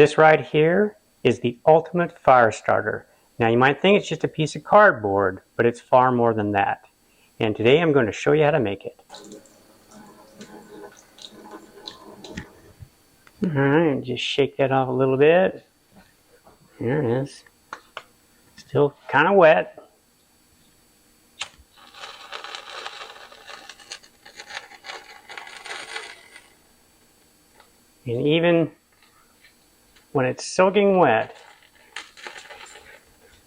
This right here is the ultimate fire starter. Now you might think it's just a piece of cardboard, but it's far more than that. And today I'm going to show you how to make it. Alright, just shake that off a little bit. There it is. Still kind of wet. And even when it's soaking wet,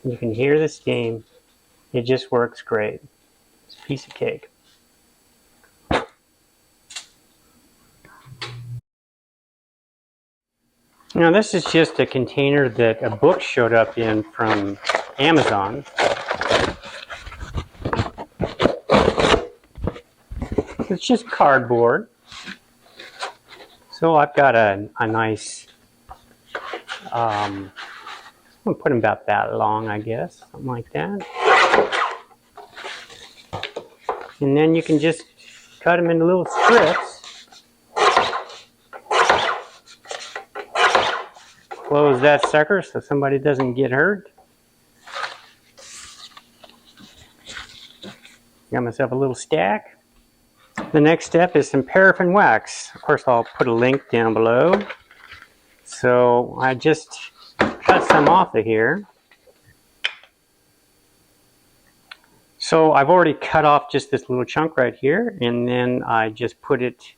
you can hear the steam. It just works great. It's a piece of cake. Now this is just a container that a book showed up in from Amazon. It's just cardboard. So I've got a nice, I'm going to put them about that long, I guess, something like that. And then you can just cut them into little strips. Close that sucker so somebody doesn't get hurt. Got myself a little stack. The next step is some paraffin wax. Of course, I'll put a link down below. So I just cut some off of here. So I've already cut off just this little chunk right here, and then I just put it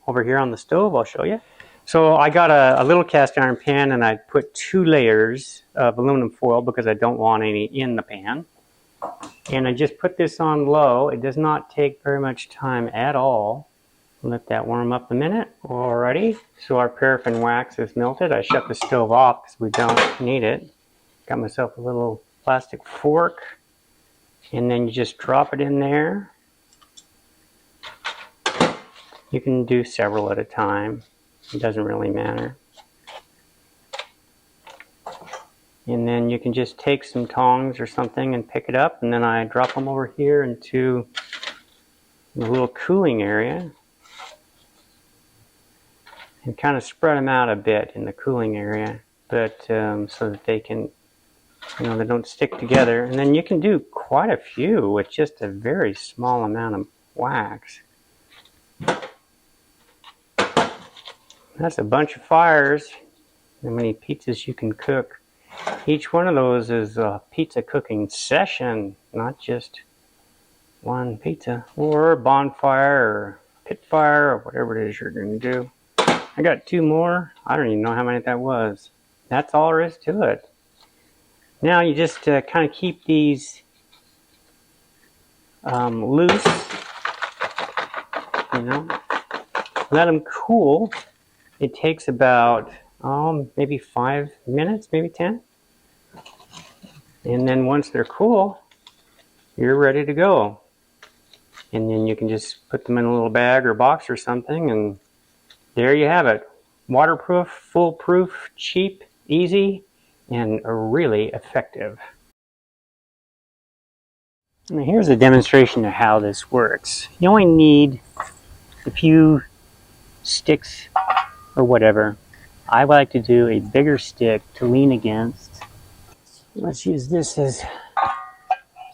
over here on the stove. I'll show you. So I got a little cast iron pan, and I put 2 layers of aluminum foil because I don't want any in the pan. And I just put this on low. It does not take very much time at all. Let that warm up a minute. Alrighty, so our paraffin wax is melted. I shut the stove off because we don't need it. Got myself a little plastic fork. And then you just drop it in there. You can do several at a time. It doesn't really matter. And then you can just take some tongs or something and pick it up. And then I drop them over here into the little cooling area. And kind of spread them out a bit in the cooling area. But so that they can, they don't stick together. And then you can do quite a few with just a very small amount of wax. That's a bunch of fires. How many pizzas you can cook. Each one of those is a pizza cooking session, not just one pizza. Or bonfire or pit fire or whatever it is you're going to do. I got 2 more. I don't even know how many that was. That's all there is to it. Now you just kind of keep these loose, let them cool. It takes about maybe 5 minutes, maybe 10. And then once they're cool, you're ready to go. And then you can just put them in a little bag or box or something, and there you have it. Waterproof, foolproof, cheap, easy, and really effective. Now here's a demonstration of how this works. You only need a few sticks or whatever. I like to do a bigger stick to lean against. Let's use this as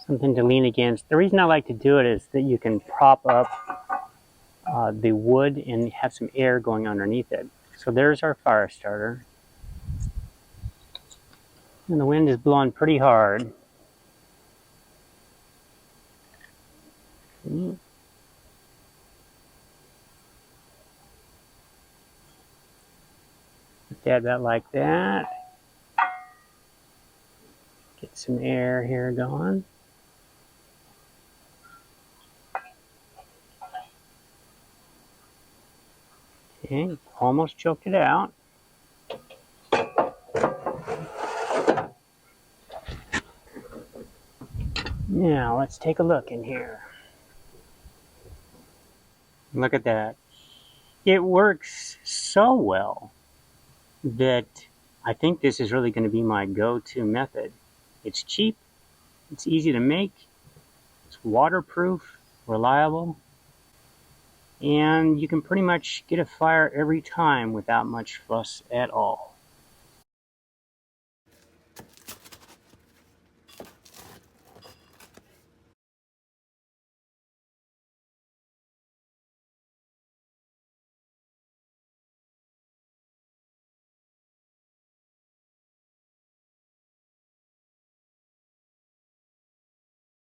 something to lean against. The reason I like to do it is that you can prop up the wood and have some air going underneath it. So there's our fire starter. And the wind is blowing pretty hard. Add that like that. Get some air here going. Okay, almost choked it out. Now let's take a look in here. Look at that. It works so well that I think this is really going to be my go-to method. It's cheap, it's easy to make, it's waterproof, reliable, and you can pretty much get a fire every time without much fuss at all.